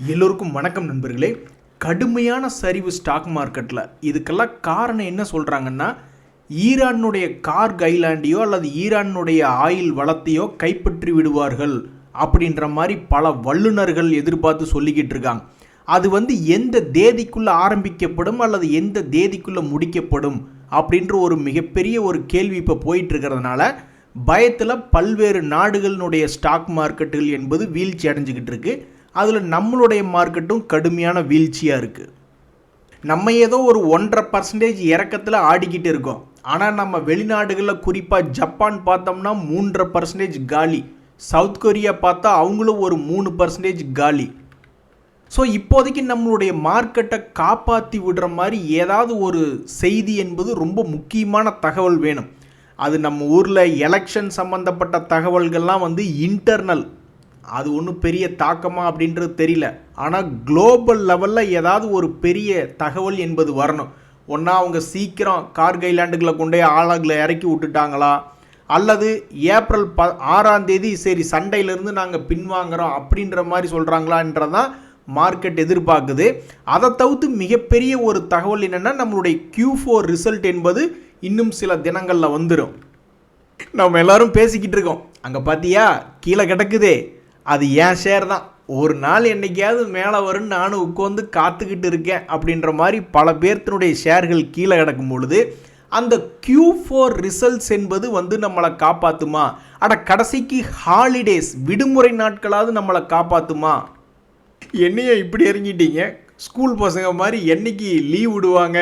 எல்லோருக்கும் வணக்கம் நண்பர்களே. கடுமையான சரிவு ஸ்டாக் மார்க்கெட்டில். இதுக்கெல்லாம் காரணம் என்ன சொல்கிறாங்கன்னா, ஈரானுடைய கார்க் ஐலாண்டையோ அல்லது ஈரானுடைய ஆயில் வளத்தையோ கைப்பற்றி விடுவார்கள் அப்படின்ற மாதிரி பல வல்லுநர்கள் எதிர்பார்த்து சொல்லிக்கிட்டு இருக்காங்க. அது எந்த தேதிக்குள்ளே ஆரம்பிக்கப்படும் அல்லது எந்த தேதிக்குள்ளே முடிக்கப்படும் அப்படின்ற ஒரு மிகப்பெரிய ஒரு கேள்வி இப்போ போயிட்டு இருக்கிறதுனால பயத்தில் பல்வேறு நாடுகளினுடைய ஸ்டாக் மார்க்கெட்டுகள் என்பது வீழ்ச்சி அடைஞ்சிக்கிட்டு இருக்கு. அதில் நம்மளுடைய மார்க்கெட்டும் கடுமையான வீழ்ச்சியாக இருக்குது. நம்ம ஏதோ ஒரு 1.5% இறக்கத்தில் ஆடிக்கிட்டு இருக்கோம். ஆனால் நம்ம வெளிநாடுகளில் குறிப்பாக ஜப்பான் பார்த்தோம்னா 3.5% காலி. சவுத் கொரியா பார்த்தா அவங்களும் ஒரு 3% காலி. ஸோ இப்போதைக்கு நம்மளுடைய மார்க்கெட்டை காப்பாற்றி விடுற மாதிரி ஏதாவது ஒரு செய்தி என்பது ரொம்ப முக்கியமான தகவல் வேணும். அது நம்ம ஊரில் எலெக்ஷன் சம்மந்தப்பட்ட தகவல்கள்லாம் இன்டர்னல், அது ஒன்றும் பெரிய தாக்கமா அப்படின்றது தெரியல. ஆனால் குளோபல் லெவலில் ஏதாவது ஒரு பெரிய தகவல் என்பது வரணும். ஒன்றா அவங்க சீக்கிரம் கார்க் ஐலாண்டுகளை கொண்டே ஆளாகளை இறக்கி விட்டுட்டாங்களா, அல்லது ஏப்ரல் 6 சரி சண்டையிலேருந்து நாங்கள் பின்வாங்குறோம் அப்படின்ற மாதிரி சொல்கிறாங்களான்றதான் மார்க்கெட் எதிர்பார்க்குது. அதை தவிர்த்து மிகப்பெரிய ஒரு தகவல் என்னென்னா, நம்மளுடைய Q4 ரிசல்ட் என்பது இன்னும் சில தினங்களில் வந்துடும். நம்ம எல்லாரும் பேசிக்கிட்டு இருக்கோம், அங்கே பார்த்தியா கீழே கிடக்குதே, அது ஏன் ஷேர் தான், ஒரு நாள் என்றைக்காவது மேலே வரும்னு நானும் உட்காந்து காத்துக்கிட்டு இருக்கேன் அப்படின்ற மாதிரி பல பேர்த்தினுடைய ஷேர்கள் கீழே கிடக்கும் பொழுது அந்த Q4 ரிசல்ட்ஸ் என்பது நம்மளை காப்பாற்றுமா? கடைசிக்கு ஹாலிடேஸ் விடுமுறை நாட்களாவது நம்மளை காப்பாற்றுமா? என்னையே இப்படி இறங்கிட்டீங்க, ஸ்கூல் பசங்க மாதிரி என்னைக்கு லீவ் விடுவாங்க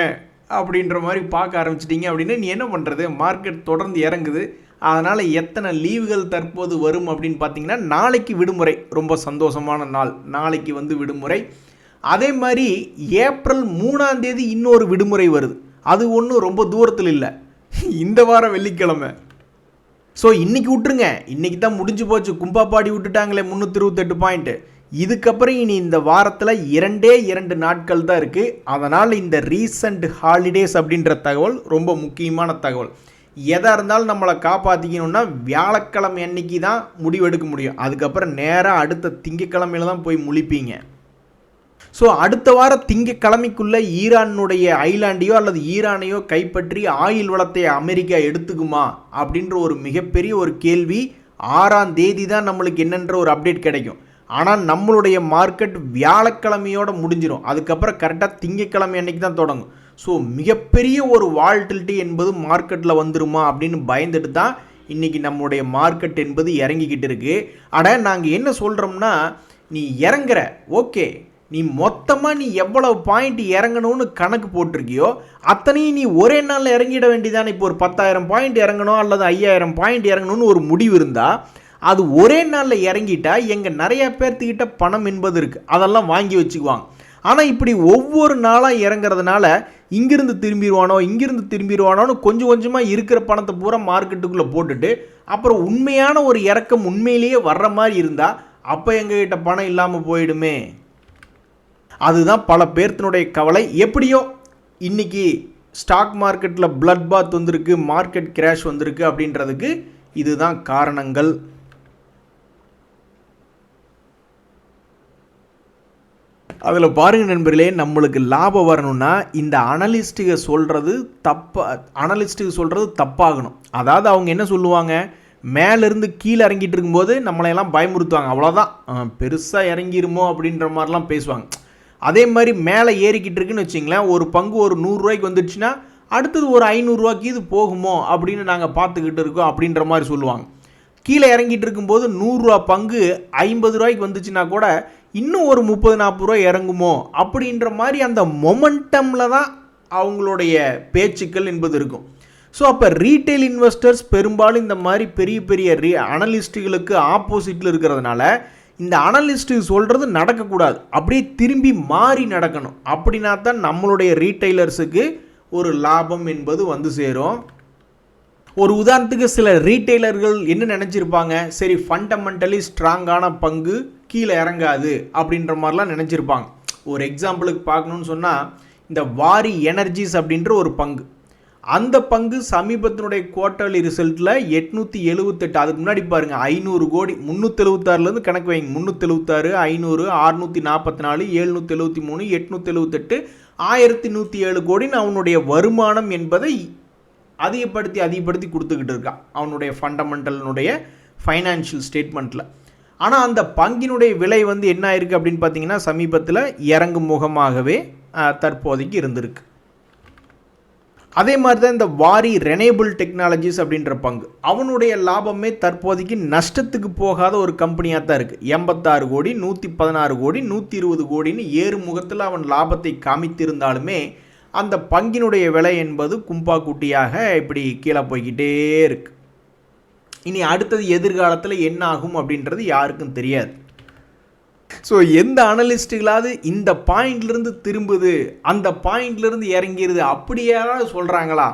அப்படின்ற மாதிரி பார்க்க ஆரம்பிச்சிட்டிங்க அப்படின்னா நீ என்ன பண்ணுறது? மார்க்கெட் தொடர்ந்து இறங்குது. அதனால் எத்தனை லீவுகள் தற்போது வரும் அப்படின்னு பார்த்தீங்கன்னா, நாளைக்கு விடுமுறை, ரொம்ப சந்தோஷமான நாள், நாளைக்கு விடுமுறை. அதே மாதிரி ஏப்ரல் 3 இன்னொரு விடுமுறை வருது. அது ஒன்றும் ரொம்ப தூரத்தில் இல்லை, இந்த வாரம் வெள்ளிக்கிழமை. ஸோ இன்றைக்கி விட்டுருங்க, இன்றைக்கி தான் முடிஞ்சு போச்சு. கும்பாப்பாடி விட்டுட்டாங்களே 328 பாயிண்ட்டு. இதுக்கப்புறம் இனி இந்த வாரத்தில் 2 நாட்கள் தான் இருக்குது. அதனால் இந்த ரீசண்ட் ஹாலிடேஸ் அப்படின்ற தகவல் ரொம்ப முக்கியமான தகவல். எதாக இருந்தாலும் நம்மளை காப்பாற்றிக்கணும்னா வியாழக்கிழமை அன்னைக்கு தான் முடிவெடுக்க முடியும். அதுக்கப்புறம் நேராக அடுத்த திங்கக்கிழமையில் தான் போய் முழிப்பீங்க. ஸோ அடுத்த வாரம் திங்கக்கிழமைக்குள்ளே ஈரானுடைய ஐலாண்டையோ அல்லது ஈரானையோ கைப்பற்றி ஆயில் வளத்தை அமெரிக்கா எடுத்துக்குமா அப்படின்ற ஒரு மிகப்பெரிய ஒரு கேள்வி. 6 தான் நம்மளுக்கு என்னென்ற ஒரு அப்டேட் கிடைக்கும். ஆனால் நம்மளுடைய மார்க்கெட் வியாழக்கிழமையோடு முடிஞ்சிடும். அதுக்கப்புறம் கரெக்டாக திங்கக்கிழமை அன்னைக்கு தான் தொடங்கும். ஸோ மிகப்பெரிய ஒரு வால்டிலிட்டி என்பது மார்க்கெட்டில் வந்துருமா அப்படின்னு பயந்துட்டு தான் இன்றைக்கி நம்மளுடைய மார்க்கெட் என்பது இறங்கிக்கிட்டு இருக்குது. ஆனால் நாங்கள் என்ன சொல்கிறோம்னா, நீ இறங்குற ஓகே, நீ மொத்தமாக நீ எவ்வளவு பாயிண்ட் இறங்கணும்னு கணக்கு போட்டிருக்கியோ அத்தனையும் நீ ஒரே நாளில் இறங்கிட வேண்டியதானே. இப்போ ஒரு 10,000 பாயிண்ட் இறங்கணும் அல்லது 5,000 பாயிண்ட் இறங்கணும்னு ஒரு முடிவு இருந்தால் அது ஒரே நாளில் இறங்கிட்டா எங்கள் நிறைய பேர்த்துக்கிட்ட பணம் என்பது இருக்குது, அதெல்லாம் வாங்கி வச்சுக்குவாங்க. ஆனால் இப்படி ஒவ்வொரு நாளாக இறங்குறதுனால இங்கிருந்து திரும்பிடுவானோன்னு கொஞ்சம் கொஞ்சமாக இருக்கிற பணத்தை பூரா மார்க்கெட்டுக்குள்ளே போட்டுட்டு அப்புறம் உண்மையான ஒரு இறக்கம் உண்மையிலேயே வர்ற மாதிரி இருந்தால் அப்போ எங்ககிட்ட பணம் இல்லாமல் போயிடுமே. அதுதான் பல பேர்த்தினுடைய கவலை. எப்படியோ இன்றைக்கி ஸ்டாக் மார்க்கெட்டில் பிளட் பாத் வந்திருக்கு, மார்க்கெட் கிராஷ் வந்திருக்கு அப்படின்றதுக்கு இதுதான் காரணங்கள். அதில் பாருங்கள் நண்பர்களே, நம்மளுக்கு லாபம் வரணும்னா இந்த அனலிஸ்ட்டுக சொல்கிறது தப்பாகணும். அதாவது அவங்க என்ன சொல்லுவாங்க, மேலேருந்து கீழே இறங்கிட்டு இருக்கும்போது நம்மளையெல்லாம் பயமுறுத்துவாங்க, அவ்வளோதான் பெருசாக இறங்கிருமோ அப்படின்ற மாதிரிலாம் பேசுவாங்க. அதே மாதிரி மேலே ஏறிக்கிட்டு இருக்குன்னு வச்சிங்களேன், ஒரு பங்கு ஒரு 100 ரூபாய்க்கு வந்துடுச்சுன்னா அடுத்தது ஒரு 500 ரூபாய்க்கு இது போகுமோ அப்படின்னு நாங்கள் பார்த்துக்கிட்டு இருக்கோம் அப்படின்ற மாதிரி சொல்லுவாங்க. கீழே இறங்கிட்டு இருக்கும்போது 100 ரூபா பங்கு 50 ரூபாய்க்கு வந்துச்சுன்னா கூட இன்னும் ஒரு 30-40 ரூபா இறங்குமோ அப்படின்ற மாதிரி அந்த மொமெண்டமில் தான் அவங்களுடைய பேச்சுக்கள் என்பது இருக்கும். ஸோ அப்போ ரீட்டைல் இன்வெஸ்டர்ஸ் பெரும்பாலும் இந்த மாதிரி பெரிய பெரிய அனலிஸ்ட்டுகளுக்கு ஆப்போசிட்டில் இருக்கிறதுனால இந்த அனலிஸ்ட்டு சொல்கிறது நடக்கக்கூடாது, அப்படியே திரும்பி மாறி நடக்கணும். அப்படின்னா தான் நம்மளுடைய ரீட்டைலர்ஸுக்கு ஒரு லாபம் என்பது சேரும். ஒரு உதாரணத்துக்கு சில ரீட்டைலர்கள் என்ன நினச்சிருப்பாங்க, சரி ஃபண்டமெண்டலி ஸ்ட்ராங்கான பங்கு கீழே இறங்காது அப்படின்ற மாதிரிலாம் நினச்சிருப்பாங்க. ஒரு எக்ஸாம்பிளுக்கு பார்க்கணுன்னு சொன்னால், இந்த வாரி எனர்ஜிஸ் அப்படின்ற ஒரு பங்கு, அந்த பங்கு சமீபத்தினுடைய குவார்ட்டர்லி ரிசல்ட்டில் 878, அதுக்கு முன்னாடி பாருங்கள் 500 கோடி, 376லேருந்து கணக்கு வைங்க, 376, 500, 644, 773, 878, 1107 கோடின்னு அவனுடைய வருமானம் என்பதை அதிகப்படுத்தி கொடுத்துக்கிட்டு இருக்கான் அவனுடைய ஃபண்டமெண்டலினுடைய ஃபைனான்ஷியல் ஸ்டேட்மெண்ட்டில். ஆனால் அந்த பங்கினுடைய விலை வந்து என்ன ஆயிருக்கு அப்படின்னு பார்த்தீங்கன்னா சமீபத்தில் இறங்கும் முகமாகவே தற்போதைக்கு இருந்திருக்கு. அதே மாதிரி தான் இந்த வாரி ரெனேபிள் டெக்னாலஜிஸ் அப்படின்ற பங்கு, அவனுடைய லாபமே தற்போதைக்கு நஷ்டத்துக்கு போகாத ஒரு கம்பெனியாக தான் இருக்குது. 86 கோடி, 116 கோடி, 120 கோடின்னு ஏறு முகத்தில் அவன் லாபத்தை காமித்திருந்தாலுமே அந்த பங்கினுடைய விலை என்பது கும்பா குட்டியாக இப்படி கீழே போய்கிட்டே இருக்கு. இனி அடுத்தது எதிர்காலத்தில் என்ன ஆகும் அப்படின்றது யாருக்கும் தெரியாது. ஸோ எந்த அனலிஸ்ட்டுகளாவது இந்த பாயிண்ட்லேருந்து திரும்புது, அந்த பாயிண்ட்லேருந்து இறங்கிடுது அப்படி யாராவது சொல்கிறாங்களா?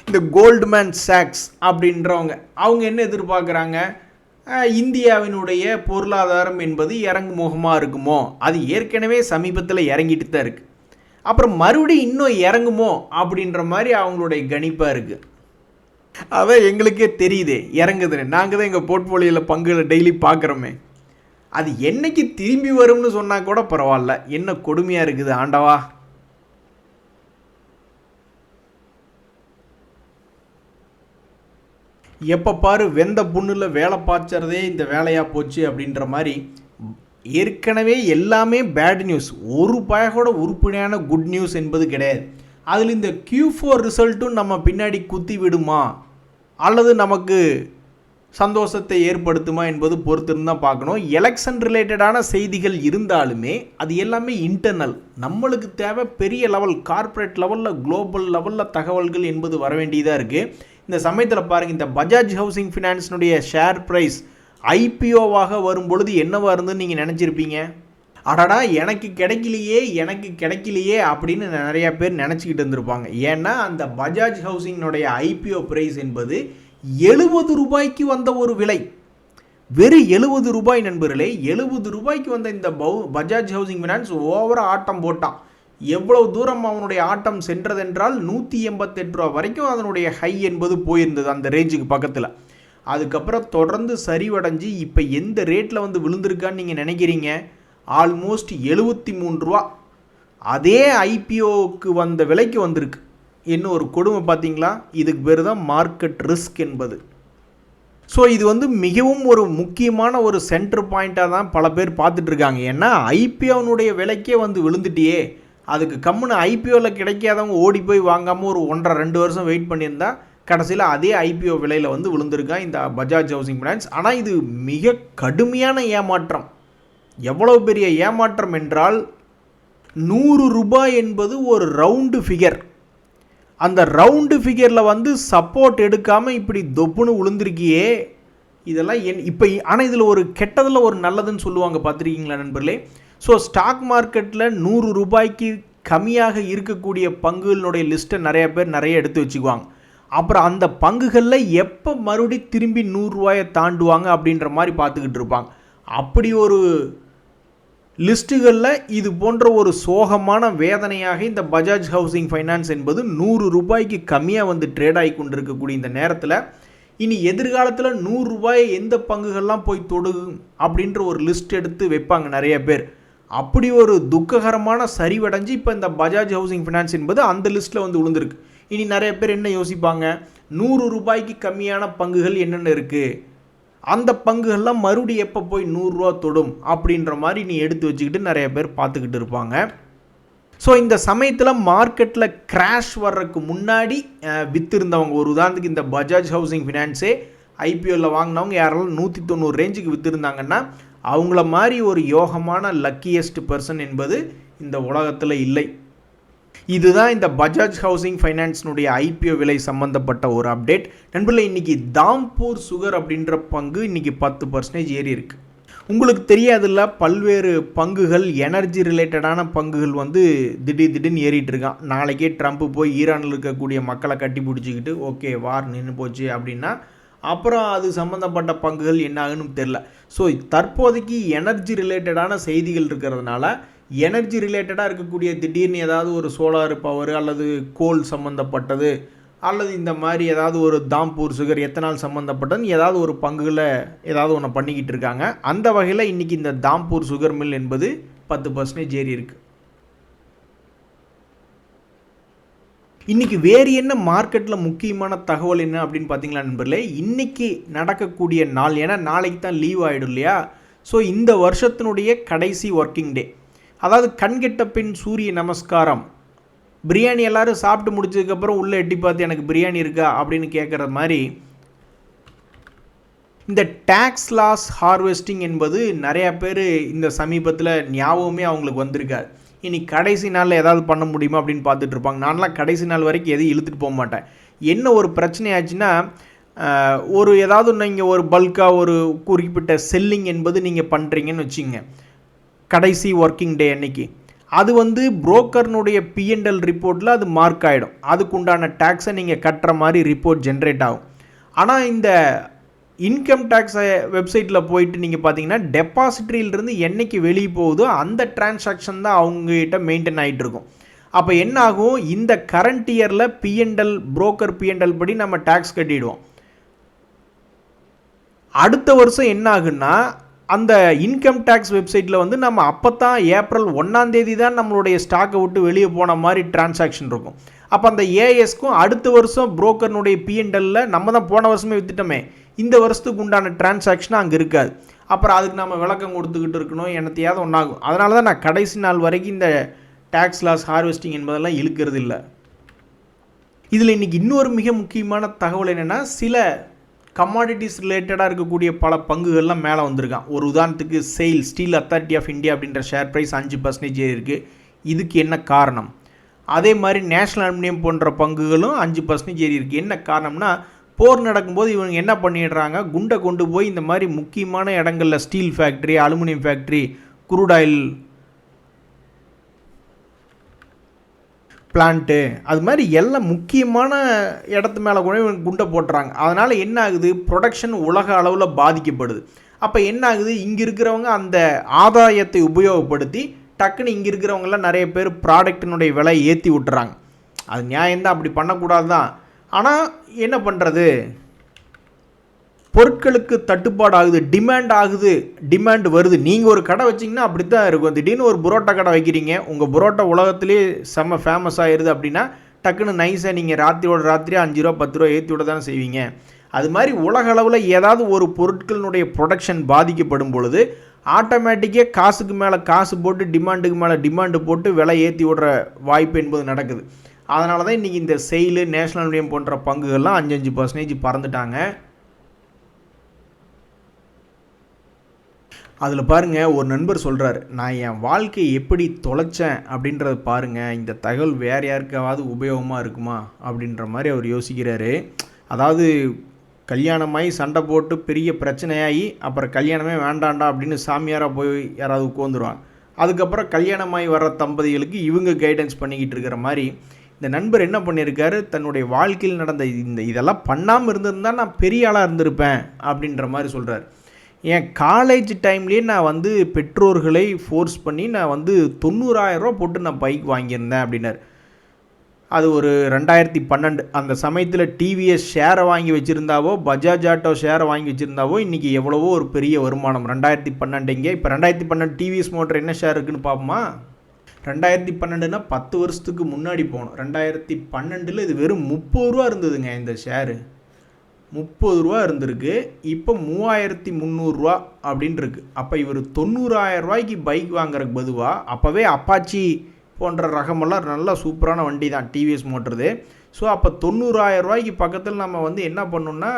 இந்த கோல்ட்மேன் சாக்ஸ் அப்படின்றவங்க அவங்க என்ன எதிர்பார்க்குறாங்க? இந்தியாவினுடைய பொருளாதாரம் என்பது இறங்கு முகமாக இருக்குமோ, அது ஏற்கனவே சமீபத்தில் இறங்கிட்டு தான் இருக்குது, அப்புறம் மறுபடியும் இன்னும் இறங்குமோ அப்படின்ற மாதிரி அவங்களுடைய கணிப்பாக இருக்குது. அதான் எங்களுக்கே தெரியுதே இறங்குதுன்னு, நாங்கள் தான் எங்கள் போர்ட்ஃபோலியோவில் பங்குகளை டெய்லி பார்க்குறோமே. அது என்னைக்கு திரும்பி வரும்னு சொன்னால் கூட பரவாயில்ல, என்ன கொடுமையாக இருக்குது ஆண்டவா. எப்போ பாரு வெந்த புண்ணில் வேலை பாய்ச்சறதே இந்த வேலையாக போச்சு அப்படின்ற மாதிரி ஏற்கனவே எல்லாமே பேட் நியூஸ், ஒரு பயகோட உருப்படியான குட் நியூஸ் என்பது கிடையாது. அதில் இந்த Q4 ரிசல்ட்டும் நம்ம பின்னாடி குத்தி விடுமா அல்லது நமக்கு சந்தோஷத்தை ஏற்படுத்துமா என்பது பொறுத்திருந்து தான் பார்க்கணும். எலெக்ஷன் ரிலேட்டடான செய்திகள் இருந்தாலுமே அது எல்லாமே இன்டர்னல், நம்மளுக்கு தேவை பெரிய லெவல் கார்ப்பரேட் லெவலில் குளோபல் லெவலில் தகவல்கள் என்பது வர வேண்டியதாக இருக்குது. இந்த சமயத்தில் பாருங்கள், இந்த பஜாஜ் ஹவுசிங் ஃபினான்ஸினுடைய ஷேர் ப்ரைஸ் ஐபிஓவாக வரும்பொழுது என்னவா இருந்துன்னு நீங்கள் நினச்சிருப்பீங்க? அடடா எனக்கு கிடைக்கலையே அப்படின்னு நிறையா பேர் நினச்சிக்கிட்டு இருந்திருப்பாங்க. ஏன்னா அந்த பஜாஜ் ஹவுசிங்கினுடைய ஐபிஓ ப்ரைஸ் என்பது 70 ரூபாய்க்கு வந்த ஒரு விலை, வெறும் 70 ரூபாய் நண்பர்களே. 70 ரூபாய்க்கு வந்த இந்த பஜாஜ் ஹவுசிங் ஃபினான்ஸ் ஓவராக ஆட்டம் போட்டான். எவ்வளவு தூரம் அவனுடைய ஆட்டம் சென்றதென்றால் 188 ரூபா வரைக்கும் அதனுடைய ஹை என்பது போயிருந்தது, அந்த ரேஞ்சுக்கு பக்கத்தில். அதுக்கப்புறம் தொடர்ந்து சரிவடைஞ்சு இப்போ எந்த ரேட்டில் வந்து விழுந்திருக்கான்னு நீங்கள் நினைக்கிறீங்க? ஆல்மோஸ்ட் 73 ரூபா, அதே ஐபிஓக்கு வந்த விலைக்கு வந்திருக்கு. என்ன ஒரு கொடுமை பார்த்தீங்களா? இதுக்கு பேர் தான் மார்க்கெட் ரிஸ்க் என்பது. ஸோ இது வந்து மிகவும் ஒரு முக்கியமான ஒரு சென்டர் பாயிண்ட்டாக தான் பல பேர் பார்த்துட்ருக்காங்க. ஏன்னா ஐபிஓனுடைய விலைக்கே வந்து விழுந்துட்டியே, அதுக்கு கம்முன்னு ஐபிஓவில் கிடைக்காதவங்க ஓடி போய் வாங்காமல் ஒரு 1.5-2 வருஷம் வெயிட் பண்ணியிருந்தா கடைசியில் அதே ஐபிஓ விலையில் வந்து விழுந்திருக்கான் இந்த பஜாஜ் ஹவுசிங் ஃபினான்ஸ். ஆனால் இது மிக கடுமையான ஏமாற்றம். எவ்வளவு பெரிய ஏமாற்றம் என்றால் 100 ரூபாய் என்பது ஒரு ரவுண்டு ஃபிகர். அந்த ரவுண்டு ஃபிகரில் வந்து சப்போர்ட் எடுக்காமல் இப்படி தொப்புன்னு விழுந்திருக்கியே, இதெல்லாம் இப்போ ஆனால் இதில் ஒரு கெட்டதில் ஒரு நல்லதுன்னு சொல்லுவாங்க, பார்த்துருக்கீங்களா நண்பர்களே? ஸோ ஸ்டாக் மார்க்கெட்டில் 100 ரூபாய்க்கு கம்மியாக இருக்கக்கூடிய பங்குகளினுடைய லிஸ்ட்டை நிறைய எடுத்து வச்சுக்குவாங்க. அப்புறம் அந்த பங்குகளில் எப்போ மறுபடி திரும்பி 100 ரூபாயை தாண்டுவாங்க அப்படின்ற மாதிரி பார்த்துக்கிட்டு இருப்பாங்க. அப்படி ஒரு லிஸ்ட்டுகளில் இது போன்ற ஒரு சோகமான வேதனையாக இந்த பஜாஜ் ஹவுசிங் ஃபைனான்ஸ் என்பது 100 ரூபாய்க்கு கம்மியாக வந்து ட்ரேட் ஆகி கொண்டு இருக்கக்கூடிய இந்த நேரத்தில் இனி எதிர்காலத்தில் 100 ரூபாயை எந்த பங்குகள்லாம் போய் தொடுகும் அப்படின்ற ஒரு லிஸ்ட் எடுத்து வைப்பாங்க நிறைய பேர். அப்படி ஒரு துக்ககரமான சரிவடைஞ்சு இப்போ இந்த பஜாஜ் ஹவுசிங் ஃபினான்ஸ் என்பது அந்த லிஸ்ட்டில் வந்து விழுந்திருக்கு. இனி நிறைய பேர் என்ன யோசிப்பாங்க? 100 ரூபாய்க்கு கம்மியான பங்குகள் என்னென்ன இருக்குது, அந்த பங்குகள்லாம் மறுபடியும் எப்போ போய் 100 ரூபா தொடும் அப்படின்ற மாதிரி நீ எடுத்து வச்சுக்கிட்டு நிறைய பேர் பார்த்துக்கிட்டு இருப்பாங்க. ஸோ இந்த சமயத்தில் மார்க்கெட்டில் கிராஷ் வர்றதுக்கு முன்னாடி விற்றுருந்தவங்க, ஒரு உதாரணத்துக்கு இந்த பஜாஜ் ஹவுசிங் ஃபினான்ஸே ஐபிஓவில் வாங்கினவங்க யாரெல்லாம் 190 ரேஞ்சுக்கு விற்றுருந்தாங்கன்னா அவங்கள மாதிரி ஒரு யோகமான லக்கியஸ்ட் பர்சன் என்பது இந்த உலகத்தில் இல்லை. இதுதான் இந்த பஜாஜ் ஹவுசிங் ஃபைனான்ஸினுடைய ஐபிஓ விலை சம்மந்தப்பட்ட ஒரு அப்டேட். நண்பர்களே, இன்றைக்கி தாம்பூர் சுகர் அப்படின்ற பங்கு இன்றைக்கி 10% ஏறி இருக்குது. உங்களுக்கு தெரியாதுல்ல, பல்வேறு பங்குகள் எனர்ஜி ரிலேட்டடான பங்குகள் வந்து திடீர்னு ஏறிட்டு இருக்கான். நாளைக்கே ட்ரம்ப் போய் ஈரானில் இருக்கக்கூடிய மக்களை கட்டி பிடிச்சிக்கிட்டு ஓகே வார் நின்று போச்சு அப்படின்னா அப்புறம் அது சம்மந்தப்பட்ட பங்குகள் என்ன ஆகுன்னு தெரில. ஸோ தற்போதைக்கு எனர்ஜி ரிலேட்டடான செய்திகள் இருக்கிறதுனால எனர்ஜி ரிலேட்டடாக இருக்கக்கூடிய திடீர்னு ஏதாவது ஒரு சோலார் பவர் அல்லது கோல் சம்மந்தப்பட்டது அல்லது இந்த மாதிரி ஏதாவது ஒரு தாம்பூர் சுகர் எத்தனால் சம்மந்தப்பட்டது ஏதாவது ஒரு பங்குகளை ஏதாவது ஒன்று பண்ணிக்கிட்டு இருக்காங்க. அந்த வகையில் இன்றைக்கி இந்த தாம்பூர் சுகர் மில் என்பது 10% ஏறி இருக்குது. இன்றைக்கி வேறு என்ன மார்க்கெட்டில் முக்கியமான தகவல் என்ன அப்படின்னு பார்த்தீங்களா நண்பர்களே, இன்றைக்கி நடக்கக்கூடிய நாள், ஏன்னா நாளைக்கு தான் லீவ் ஆகிடும் இல்லையா. ஸோ இந்த வருஷத்தினுடைய கடைசி ஒர்க்கிங் டே, அதாவது கண்கெட்ட பின் சூரிய நமஸ்காரம். பிரியாணி எல்லோரும் சாப்பிட்டு முடிச்சதுக்கப்புறம் உள்ளே எட்டி பார்த்து எனக்கு பிரியாணி இருக்கா அப்படின்னு கேட்குற மாதிரி இந்த டேக்ஸ் லாஸ் ஹார்வெஸ்டிங் என்பது நிறையா பேர் இந்த சமீபத்தில் ஞாபகமே அவங்களுக்கு வந்திருக்காது. இன்னைக்கு கடைசி நாளில் ஏதாவது பண்ண முடியுமா அப்படின்னு பார்த்துட்டு இருப்பாங்க. நான்லாம் கடைசி நாள் வரைக்கும் எதையும் இழுத்துட்டு போக மாட்டேன். என்ன ஒரு பிரச்சனை ஆச்சுன்னா, ஒரு ஏதாவது நீங்கள் ஒரு பல்காக ஒரு குறிப்பிட்ட செல்லிங் என்பது நீங்கள் பண்ணுறீங்கன்னு வச்சுங்க, கடைசி ஒர்க்கிங் டே அன்னைக்கு அது புரோக்கர்னுடைய P&L ரிப்போர்ட்டில் அது மார்க் ஆகிடும். அதுக்குண்டான டேக்ஸை நீங்கள் கட்டுற மாதிரி ரிப்போர்ட் ஜென்ரேட் ஆகும். ஆனால் இந்த இன்கம் டேக்ஸ் வெப்சைட்டில் போயிட்டு நீங்கள் பார்த்தீங்கன்னா டெபாசிட்ரியிலிருந்து என்றைக்கு வெளியே போகுதோ அந்த டிரான்சாக்ஷன் தான் அவங்ககிட்ட மெயின்டைன் ஆகிட்டு இருக்கும். அப்போ என்ன ஆகும், இந்த கரண்ட் இயரில் P&L புரோக்கர் P&L படி நம்ம டேக்ஸ் கட்டிடுவோம். அடுத்த வருஷம் என்ன ஆகுன்னா, அந்த இன்கம் டேக்ஸ் வெப்சைட்டில் நம்ம அப்போ தான் ஏப்ரல் 1ஆம் தேதி தான் நம்மளுடைய ஸ்டாக்கை விட்டு வெளியே போன மாதிரி டிரான்சாக்ஷன் இருக்கும். அப்போ அந்த ஏஎஸ்க்கும் அடுத்த வருஷம் புரோக்கர்னுடைய P&Lல நம்ம தான் போன வருஷமே விற்றுட்டோமே, இந்த வருஷத்துக்கு உண்டான டிரான்சாக்ஷன் அங்கே இருக்காது. அப்புறம் அதுக்கு நம்ம விளக்கம் கொடுத்துக்கிட்டு இருக்கணும், என்னத்தையாவது ஒன்றாகும். அதனால தான் நான் கடைசி நாள் வரைக்கும் இந்த டேக்ஸ் லாஸ் ஹார்வெஸ்டிங் என்பதெல்லாம் இழுக்கிறது இல்லை. இதில் இன்றைக்கி இன்னொரு மிக முக்கியமான தகவல் என்னென்னா, சில கமாடிட்டிஸ் ரிலேட்டடாக இருக்கக்கூடிய பல பங்குகள்லாம் மேலே வந்திருக்கான். ஒரு உதாரணத்துக்கு ஸ்டீல் அத்தாரிட்டி ஆஃப் இந்தியா அப்படின்ற ஷேர் ப்ரைஸ் 5% இருக்குது. இதுக்கு என்ன காரணம்? அதே மாதிரி நேஷனல் அலுமினியம் போன்ற பங்குகளும் 5% ஏறி இருக்குது. என்ன காரணம்னா, போர் நடக்கும்போது இவங்க என்ன பண்ணிடுறாங்க, குண்டை கொண்டு போய் இந்த மாதிரி முக்கியமான இடங்களில் steel factory, aluminium factory, crude oil plant, அது மாதிரி எல்லாம் முக்கியமான இடத்து மேலே கூட குண்டை போட்டுறாங்க. அதனால் என்ன ஆகுது, ப்ரொடக்ஷன் உலக அளவில் பாதிக்கப்படுது. அப்போ என்ன ஆகுது, இங்கே இருக்கிறவங்க அந்த ஆதாயத்தை உபயோகப்படுத்தி டக்குன்னு இங்கே இருக்கிறவங்களாம் நிறைய பேர் ப்ராடக்டினுடைய விலை ஏற்றி விட்டுறாங்க. அது நியாயம்தான், அப்படி பண்ணக்கூடாது தான். ஆனால் என்ன பண்ணுறது, பொருட்களுக்கு தட்டுப்பாடு ஆகுது, டிமாண்ட் வருது. நீங்கள் ஒரு கடை வச்சிங்கன்னா அப்படி தான் இருக்கும். திடீர்னு ஒரு புரோட்டா கடை வைக்கிறீங்க, உங்கள் புரோட்டா உலகத்திலே செம்ம ஃபேமஸ் ஆகிடுது அப்படின்னா டக்குன்னு நைஸாக நீங்கள் ராத்திரி 5 ரூபா 10 ரூபா ஏற்றி விட தானே செய்வீங்க. அது மாதிரி உலக அளவில் ஏதாவது ஒரு பொருட்களினுடைய ப்ரொடக்ஷன் பாதிக்கப்படும் பொழுது ஆட்டோமேட்டிக்காக காசுக்கு மேலே காசு போட்டு டிமாண்டுக்கு மேலே டிமாண்டு போட்டு விலை ஏற்றி விடுற வாய்ப்பு என்பது நடக்குது. அதனால தான் இன்றைக்கி இந்த செயிலு, நேஷனல் அலுமினியம் போன்ற பங்குகள்லாம் 5% பறந்துட்டாங்க. அதில் பாருங்கள், ஒரு நண்பர் சொல்கிறார், நான் என் வாழ்க்கையை எப்படி தொலைச்சேன் அப்படின்றத பாருங்கள், இந்த தகவல் வேறு யாருக்காவது உபயோகமாக இருக்குமா அப்படின்ற மாதிரி அவர் யோசிக்கிறாரு. அதாவது கல்யாணமாகி சண்டை போட்டு பெரிய பிரச்சனையாகி அப்புறம் கல்யாணமே வேண்டாண்டா அப்படின்னு சாமியாராக போய் யாராவது உட்காந்துருவாங்க. அதுக்கப்புறம் கல்யாணமாகி வர்ற தம்பதிகளுக்கு இவங்க கைடன்ஸ் பண்ணிக்கிட்டு இருக்கிற மாதிரி இந்த நண்பர் என்ன பண்ணியிருக்காரு, தன்னுடைய வாழ்க்கையில் நடந்த இதெல்லாம் பண்ணாமல் இருந்திருந்தால் நான் பெரிய ஆளாக இருந்திருப்பேன் அப்படின்ற மாதிரி சொல்கிறார். என் காலேஜ் டைம்லேயே நான் பெற்றோர்களை ஃபோர்ஸ் பண்ணி நான் 90,000 ரூபா போட்டு நான் பைக் வாங்கியிருந்தேன் அப்படின்னார். அது ஒரு 2012 அந்த சமயத்தில் டிவிஎஸ் ஷேரை வாங்கி வச்சுருந்தாவோ, பஜாஜ் ஆட்டோ ஷேரை வாங்கி வச்சுருந்தாவோ இன்றைக்கி எவ்வளவோ ஒரு பெரிய வருமானம். 2012 இப்போ 2012 டிவிஎஸ் மோட்டர் என்ன ஷேர் இருக்குதுன்னு பார்ப்போமா. 2012னா 10 வருஷத்துக்கு முன்னாடி போகணும். 2012 இது வெறும் 30 ரூபா இருந்ததுங்க. இந்த ஷேரு 30 ரூபா இருந்திருக்கு, இப்போ 3300 ரூபா அப்படின்னு இருக்குது. அப்போ இவர் 90,000 ரூபாய்க்கு பைக் வாங்குறதுக்கு பதுவாக அப்போவே அப்பாச்சி போன்ற ரகமெல்லாம் நல்லா சூப்பரான வண்டி தான் டிவிஎஸ் மோட்டருது. ஸோ அப்போ 90,000 ரூபாய்க்கு பக்கத்தில் நம்ம என்ன பண்ணணும்னா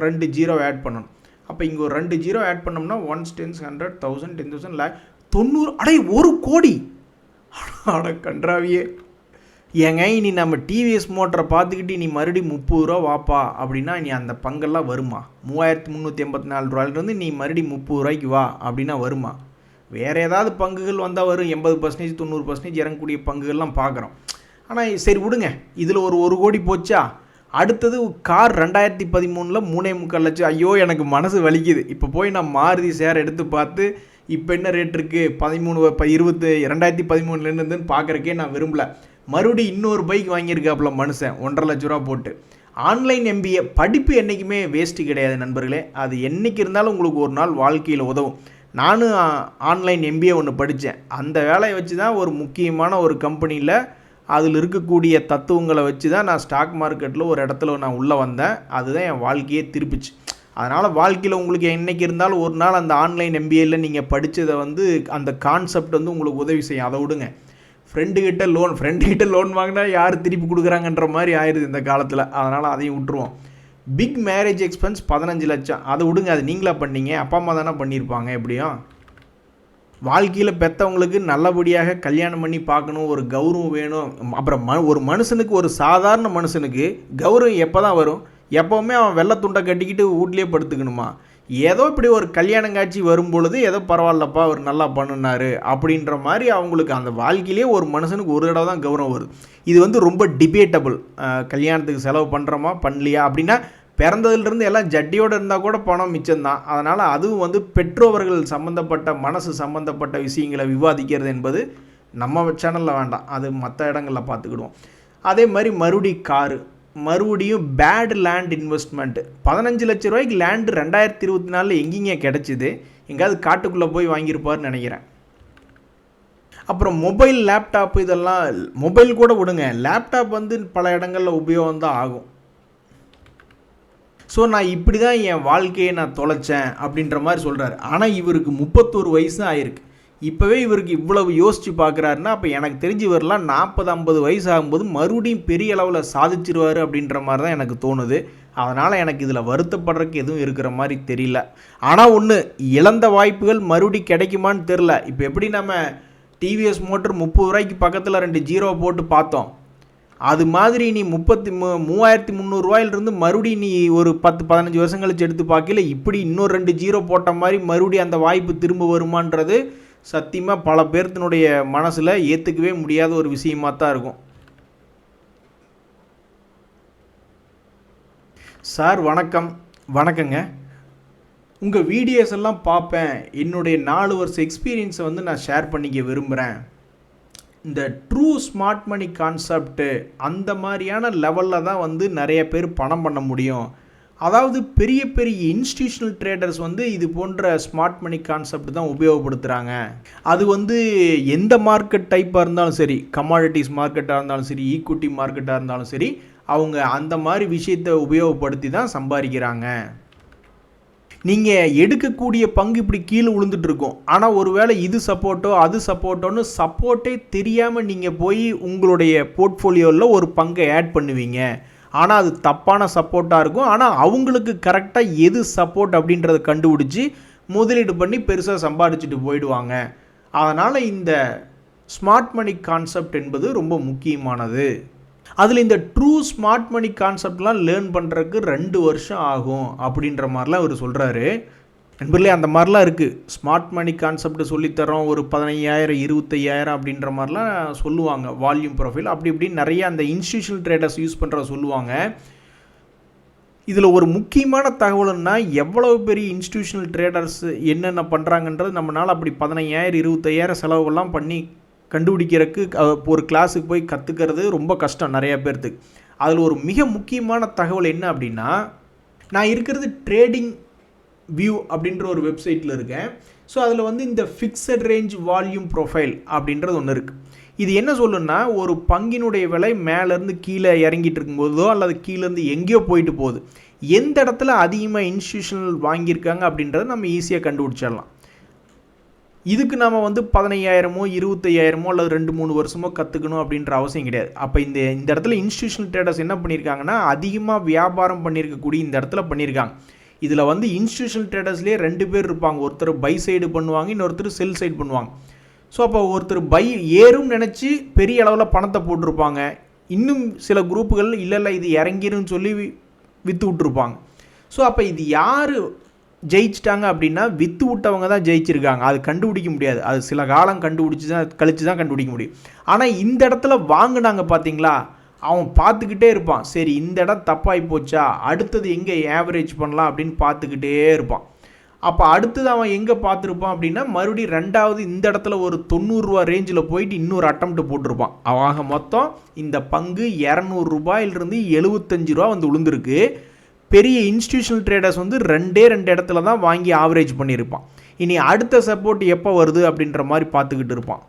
2 ஜீரோ ஆட் பண்ணணும். அப்போ இங்கே ஒரு 2 ஜீரோ ஆட் பண்ணோம்னா 1 10 100 1000 10,000 lakh 90 அடே 1 கோடி. அட கன்றாவியே ஏங்க, இனி நம்ம டிவிஎஸ் மோட்டரை பார்த்துக்கிட்டு நீ மறுபடியும் 30 ரூபா வாப்பா அப்படின்னா நீ அந்த பங்கெல்லாம் வருமா? 3,384 ரூபாயிலிருந்து நீ மறுபடியும் 30 ரூபாய்க்கு வா அப்படின்னா வருமா? வேறு ஏதாவது பங்குகள் வந்தால் வரும். 80% 90% இறங்கக்கூடிய பங்குகள்லாம் பார்க்குறோம். ஆனால் சரி விடுங்க, இதில் ஒரு 1 கோடி போச்சா. அடுத்தது கார் 2013 3.25 லட்சம். ஐயோ எனக்கு மனசு வலிக்குது. இப்போ போய் நான் மாருதி ஷேர் எடுத்து பார்த்து இப்போ என்ன ரேட் இருக்குது 2013 பார்க்குறக்கே நான் விரும்பல. மறுபடியும் இன்னொரு பைக் வாங்கியிருக்காப்புல மனுஷன் 1.5 லட்ச ரூபா போட்டு. ஆன்லைன் MBA படிப்பு என்றைக்குமே வேஸ்ட்டு கிடையாது நண்பர்களே. அது என்றைக்கு இருந்தாலும் உங்களுக்கு ஒரு நாள் வாழ்க்கையில் உதவும். நானும் ஆன்லைன் MBA ஒன்று படித்தேன். அந்த வேலையை வச்சு தான் ஒரு முக்கியமான ஒரு கம்பெனியில் அதில் இருக்கக்கூடிய தத்துவங்களை வச்சு தான் நான் ஸ்டாக் மார்க்கெட்டில் ஒரு இடத்துல நான் உள்ளே வந்தேன். அதுதான் என் வாழ்க்கையே திருப்பிச்சு. அதனால் வாழ்க்கையில் உங்களுக்கு என்றைக்கு இருந்தாலும் ஒரு நாள் அந்த ஆன்லைன் MBAயில் நீங்கள் படித்ததை அந்த கான்செப்ட் உங்களுக்கு உதவி செய்யும். அதை விடுங்க. ஃப்ரெண்டுக்கிட்ட லோன் வாங்கினா யார் திருப்பி கொடுக்குறாங்கன்ற மாதிரி ஆயிடுது இந்த காலத்தில். அதனால் அதையும் விட்டுருவோம். பிக் மேரேஜ் எக்ஸ்பென்ஸ் 15 லட்சம், அதை விடுங்க. அது நீங்களா பண்ணீங்க? அப்பா அம்மா தானே பண்ணியிருப்பாங்க. எப்படியும் வாழ்க்கையில் பெற்றவங்களுக்கு நல்லபடியாக கல்யாணம் பண்ணி பார்க்கணும், ஒரு கௌரவம் வேணும். அப்புறம் ஒரு மனுஷனுக்கு, ஒரு சாதாரண மனுஷனுக்கு கௌரவம் எப்போ தான் வரும்? எப்போவுமே அவன் வெள்ளை துண்டை கட்டிக்கிட்டு வீட்லேயே படுத்துக்கணுமா? ஏதோ இப்படி ஒரு கல்யாணம் காட்சி வரும்பொழுது ஏதோ பரவாயில்லப்பா அவர் நல்லா பண்ணினார் அப்படின்ற மாதிரி அவங்களுக்கு அந்த வாழ்க்கையிலே ஒரு மனுஷனுக்கு ஒரு தடவை தான் கௌரவம் வருது. இது ரொம்ப டிபேட்டபிள். கல்யாணத்துக்கு செலவு பண்ணுறோமா பண்ணலையா அப்படின்னா பிறந்ததுலேருந்து எல்லாம் ஜட்டியோடு இருந்தால் கூட பணம் மிச்சம்தான். அதனால் அதுவும் பெற்றோர்கள் சம்மந்தப்பட்ட மனசு சம்மந்தப்பட்ட விஷயங்களை விவாதிக்கிறது என்பது நம்ம சேனலில் வேண்டாம். அது மற்ற இடங்களில் பார்த்துக்கிடுவோம். அதே மாதிரி மறுபடியும் பேட் லேண்ட் இன்வெஸ்ட்மெண்ட். 15 லட்ச ரூபாய்க்கு லேண்டு 2024 எங்கேங்க கிடச்சிது? எங்கேயாவது காட்டுக்குள்ளே போய் வாங்கியிருப்பார்னு நினைக்கிறேன். அப்புறம் மொபைல், லேப்டாப், இதெல்லாம் மொபைல் கூட விடுங்க, லேப்டாப் பல இடங்களில் உபயோகம் தான் ஆகும். ஸோ நான் இப்படி தான் என் வாழ்க்கையை நான் தொலைச்சேன் அப்படின்ற மாதிரி சொல்கிறாரு. ஆனால் இவருக்கு 31 வயசு ஆயிருக்கு. இப்போவே இவருக்கு இவ்வளவு யோசித்து பார்க்குறாருன்னா அப்போ எனக்கு தெரிஞ்சு வரலாம் 40-50 வயசு ஆகும்போது மறுபடியும் பெரிய அளவில் சாதிச்சிருவார் அப்படின்ற மாதிரி தான் எனக்கு தோணுது. அதனால் எனக்கு இதில் வருத்தப்படுறதுக்கு எதுவும் இருக்கிற மாதிரி தெரியல. ஆனால் ஒன்று, இழந்த வாய்ப்புகள் மறுபடியும் கிடைக்குமான்னு தெரில. இப்போ எப்படி நம்ம டிவிஎஸ் மோட்டர் 30 ரூபாய்க்கு பக்கத்தில் 2 ஜீரோவை போட்டு பார்த்தோம், அது மாதிரி நீ 33,300 ரூபாயிலிருந்து மறுபடியும் நீ ஒரு 10-15 வருஷம் கழிச்சு எடுத்து பார்க்கல இப்படி இன்னொரு 2 ஜீரோ போட்ட மாதிரி மறுபடியும் அந்த வாய்ப்பு திரும்ப வருமானது சத்தியமாக பல பேர்த்தினுடைய மனசில் ஏற்றுக்கவே முடியாத ஒரு விஷயமாக தான் இருக்கும். சார் வணக்கங்க. உங்கள் வீடியோஸ் எல்லாம் பார்ப்பேன். என்னுடைய 4 வருஷ எக்ஸ்பீரியன்ஸை நான் ஷேர் பண்ணிக்க விரும்புகிறேன். இந்த ட்ரூ ஸ்மார்ட் மணி கான்செப்ட்டு அந்த மாதிரியான லெவலில் தான் நிறைய பேர் பணம் பண்ண முடியும். அதாவது பெரிய பெரிய இன்ஸ்டிடியூஷனல் ட்ரேடர்ஸ் இது போன்ற ஸ்மார்ட் மணி கான்செப்ட் தான் உபயோகப்படுத்துகிறாங்க. அது எந்த மார்க்கெட் டைப்பாக இருந்தாலும் சரி, கமாடிட்டிஸ் மார்க்கெட்டாக இருந்தாலும் சரி, ஈக்விட்டி மார்க்கெட்டாக இருந்தாலும் சரி, அவங்க அந்த மாதிரி விஷயத்தை உபயோகப்படுத்தி தான் சம்பாதிக்கிறாங்க. நீங்கள் எடுக்கக்கூடிய பங்கு இப்படி கீழே விழுந்துட்டுருக்கும். ஆனால் ஒருவேளை இது சப்போர்ட்டோ அது சப்போர்ட்டோன்னு சப்போர்ட்டே தெரியாமல் நீங்கள் போய் உங்களுடைய போர்ட்ஃபோலியோவில் ஒரு பங்கை ஆட் பண்ணுவீங்க. ஆனால் அது தப்பான சப்போர்ட்டாக இருக்கும். ஆனால் அவங்களுக்கு கரெக்டாக எது சப்போர்ட் அப்படின்றத கண்டுபிடிச்சி முதலீடு பண்ணி பெருசாக சம்பாதிச்சுட்டு போயிடுவாங்க. அதனால் இந்த ஸ்மார்ட் மணி கான்செப்ட் என்பது ரொம்ப முக்கியமானது. அதில் இந்த ட்ரூ ஸ்மார்ட் மணி கான்செப்ட்லாம் லேர்ன் பண்ணுறதுக்கு 2 வருஷம் ஆகும் அப்படின்ற மாதிரிலாம் அவர் சொல்கிறாரு. நண்பர்களே, அந்த மாதிரிலாம் இருக்குது. ஸ்மார்ட் மணி கான்செப்ட் சொல்லித்தரோம், ஒரு 15,000 25,000 அப்படின்ற மாதிரிலாம் சொல்லுவாங்க. வால்யூம் ப்ரொஃபைல் அப்படி இப்படின்னு நிறைய அந்த இன்ஸ்டிடியூஷனல் ட்ரேடர்ஸ் யூஸ் பண்ணுற சொல்லுவாங்க. இதில் ஒரு முக்கியமான தகவல்னா எவ்வளவு பெரிய இன்ஸ்டிடியூஷனல் ட்ரேடர்ஸ் என்னென்ன பண்ணுறாங்கன்றது நம்மளால் அப்படி 15,000 25,000 செலவுகள்லாம் பண்ணி கண்டுபிடிக்கிறதுக்கு ஒரு கிளாஸுக்கு போய் கற்றுக்கிறது ரொம்ப கஷ்டம் நிறைய பேர்த்துக்கு. அதில் ஒரு மிக முக்கியமான தகவல் என்ன அப்படின்னா, நான் இருக்கிறது ட்ரேடிங் வியூ அப்படின்ற ஒரு வெப்சைட்டில் இருக்கேன். ஸோ அதில் இந்த ஃபிக்ஸட் ரேஞ்ச் வால்யூம் ப்ரொஃபைல் அப்படின்றது ஒன்று இருக்குது. இது என்ன சொல்லுன்னா, ஒரு பங்கினுடைய விலை மேலேருந்து கீழே இறங்கிட்டு இருக்கும்போதோ அல்லது கீழேருந்து எங்கேயோ போயிட்டு போகுது, எந்த இடத்துல அதிகமாக இன்ஸ்டிடியூஷனல் வாங்கியிருக்காங்க அப்படின்றத நம்ம ஈஸியாக கண்டுபிடிச்சிடலாம். இதுக்கு நம்ம 15,000 25,000 அல்லது 2-3 வருஷமோ கற்றுக்கணும் அப்படின்ற அவசியம் கிடையாது. அப்போ இந்த இடத்துல இன்ஸ்டிடியூஷனல் ட்ரேடர்ஸ் என்ன பண்ணியிருக்காங்கன்னா, அதிகமாக வியாபாரம் பண்ணியிருக்கக்கூடிய இந்த இடத்துல பண்ணியிருக்காங்க. இதில் இன்ஸ்டிடியூஷனல் ட்ரேடர்ஸ்லேயே 2 பேர் இருப்பாங்க. ஒருத்தர் பை சைடு பண்ணுவாங்க, இன்னொருத்தர் செல் சைடு பண்ணுவாங்க. ஸோ அப்போ ஒருத்தர் பை ஏறும் நினச்சி பெரிய அளவில் பணத்தை போட்டிருப்பாங்க. இன்னும் சில குரூப்புகள் இல்லை இது இறங்கிருன்னு சொல்லி விற்று விட்டுருப்பாங்க. ஸோ அப்போ இது யார் ஜெயிச்சிட்டாங்க அப்படின்னா, விற்று விட்டவங்க தான் ஜெயிச்சிருக்காங்க. அது கண்டுபிடிக்க முடியாது. அது சில காலம் கழிச்சு தான் கண்டுபிடிக்க முடியும். ஆனால் இந்த இடத்துல வாங்கினாங்க பார்த்தீங்களா, அவன் பார்த்துக்கிட்டே இருப்பான். சரி, இந்த இடம் தப்பாகி போச்சா, அடுத்தது எங்கே ஆவரேஜ் பண்ணலாம் அப்படின்னு பார்த்துக்கிட்டே இருப்பான். அப்போ அடுத்தது அவன் எங்கே பார்த்துருப்பான் அப்படின்னா மறுபடியும் ரெண்டாவது இந்த இடத்துல ஒரு 90 ரூபா ரேஞ்சில் போயிட்டு இன்னொரு அட்டம்ப்ட் போட்டிருப்பான். அவன் மொத்தம் இந்த பங்கு 200 ரூபாயிலிருந்து 75 ரூபா வந்து விழுந்திருக்கு. பெரிய இன்ஸ்டிடியூஷனல் ட்ரேடர்ஸ் வந்து ரெண்டு இடத்துல தான் வாங்கி ஆவரேஜ் பண்ணியிருப்பான். இனி அடுத்த சப்போர்ட் எப்போ வருது அப்படின்ற மாதிரி பார்த்துக்கிட்டு இருப்பான்.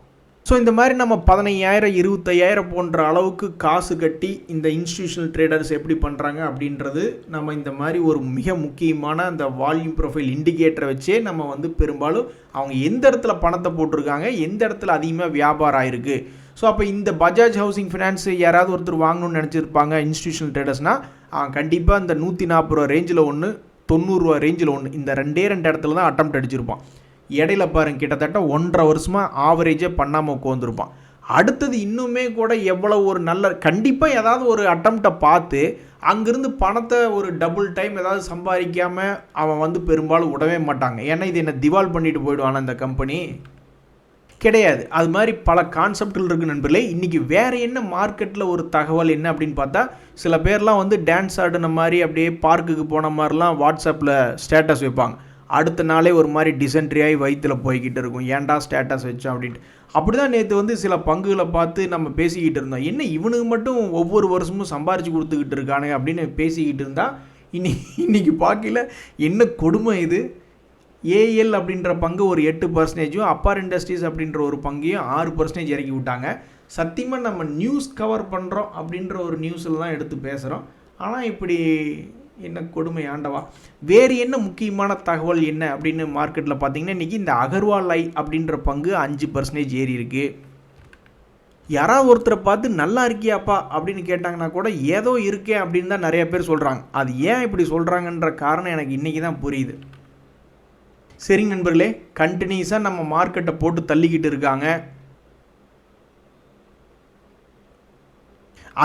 ஸோ இந்த மாதிரி நம்ம 15,000 25,000 போன்ற அளவுக்கு காசு கட்டி இந்த இன்ஸ்டிடியூஷனல் ட்ரேடர்ஸ் எப்படி பண்ணுறாங்க அப்படின்றது நம்ம இந்த மாதிரி ஒரு மிக முக்கியமான அந்த வால்யூம் ப்ரொஃபைல் இண்டிகேட்டரை வச்சே நம்ம வந்து பெரும்பாலும் அவங்க எந்த இடத்துல பணத்தை போட்டிருக்காங்க, எந்த இடத்துல அதிகமாக வியாபாரம் ஆயிருக்கு. ஸோ அப்போ இந்த பஜாஜ் ஹவுசிங் ஃபினான்ஸ் யாராவது ஒருத்தர் வாங்கணும்னு நினச்சிருப்பாங்க இன்ஸ்டிடியூஷனல் ட்ரேடர்ஸ்னால் கண்டிப்பாக இந்த 140 ரூபா ரேஞ்சில் ஒன்று, 90 ரூபா ரேஞ்சில் ஒன்று, இந்த ரெண்டு இடத்துல தான் அட்டம்ப்ட் அடிச்சிருப்பான். இடையில பாருங்க கிட்டத்தட்ட 1.5 வருஷமாக ஆவரேஜே பண்ணாமல் உட்காந்துருப்பான். அடுத்தது இன்னுமே கூட எவ்வளோ ஒரு நல்ல கண்டிப்பாக ஏதாவது ஒரு அட்டம்ப்டை பார்த்து அங்கேருந்து பணத்தை ஒரு டபுள் டைம் ஏதாவது சம்பாதிக்காமல் அவன் வந்து பெரும்பாலும் விடவே மாட்டாங்க. ஏன்னா இது என்ன திவால் பண்ணிட்டு போயிடுவானா இந்த கம்பெனி கிடையாது. அது மாதிரி பல கான்செப்ட்கள் இருக்குது நண்பர்களே. இன்றைக்கி வேறு என்ன மார்க்கெட்டில் ஒரு தகவல் என்ன அப்படின்னு பார்த்தா, சில பேர்லாம் வந்து டான்ஸ் ஆடின மாதிரி அப்படியே பார்க்குக்கு போன மாதிரிலாம் வாட்ஸ்அப்பில் ஸ்டேட்டஸ் வைப்பாங்க. அடுத்த நாளே ஒரு மாதிரி டிசென்ட்ரியாகி வயிற்றில் போய்கிட்டு இருக்கும், ஏன்டா ஸ்டேட்டஸ் வச்சோம் அப்படின்ட்டு. அப்படி தான் நேற்று வந்து சில பங்குகளை பார்த்து நம்ம பேசிக்கிட்டு இருந்தோம். என்ன இவனுக்கு மட்டும் ஒவ்வொரு வருஷமும் சம்பாரித்து கொடுத்துக்கிட்டு இருக்கானு அப்படின்னு பேசிக்கிட்டு இருந்தால் இன்னைக்கு பார்க்கல என்ன கொடுமை இது. ஏஎல் அப்படின்ற பங்கு ஒரு 8%, அப்பார் இண்டஸ்ட்ரீஸ் அப்படின்ற ஒரு பங்கையும் 6% இறக்கி விட்டாங்க. சத்தியமாக நம்ம நியூஸ் கவர் பண்ணுறோம் அப்படின்ற ஒரு நியூஸில் தான் எடுத்து பேசுகிறோம். ஆனால் இப்படி என்ன கொடுமை ஆண்டவா. வேறு என்ன முக்கியமான தகவல் என்ன அப்படின்னு மார்க்கெட்டில் பார்த்தீங்கன்னா இன்றைக்கி இந்த அகர்வால் ஐ அப்படின்ற பங்கு 5% ஏறி இருக்குது. யாராவது ஒருத்தரை பார்த்து நல்லா இருக்கியாப்பா அப்படின்னு கேட்டாங்கன்னா கூட ஏதோ இருக்கே அப்படின்னு தான் நிறைய பேர் சொல்கிறாங்க. அது ஏன் இப்படி சொல்கிறாங்கன்ற காரணம் எனக்கு இன்றைக்கி தான் புரியுது. சரிங்க நண்பர்களே, கண்டினியூஸாக நம்ம மார்க்கெட்டை போட்டு தள்ளிக்கிட்டு இருக்காங்க.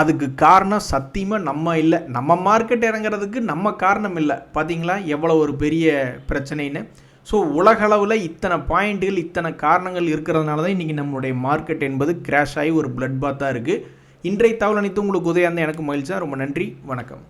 அதுக்கு காரணம் சத்தியமாக நம்ம இல்லை. நம்ம மார்க்கெட் இறங்குறதுக்கு நம்ம காரணம் இல்லை. பார்த்தீங்களா எவ்வளோ ஒரு பெரிய பிரச்சனைன்னு. ஸோ உலகளவில் இத்தனை பாயிண்ட்டுகள் இத்தனை காரணங்கள் இருக்கிறதுனால தான் இன்றைக்கி நம்மளுடைய மார்க்கெட் என்பது கிராஷ் ஆகி ஒரு பிளட் பாத்தாக இருக்குது. இன்றைய தகவல் அனைத்து உங்களுக்கு உதவியாக இருந்தால் எனக்கு மகிழ்ச்சியாக. ரொம்ப நன்றி, வணக்கம்.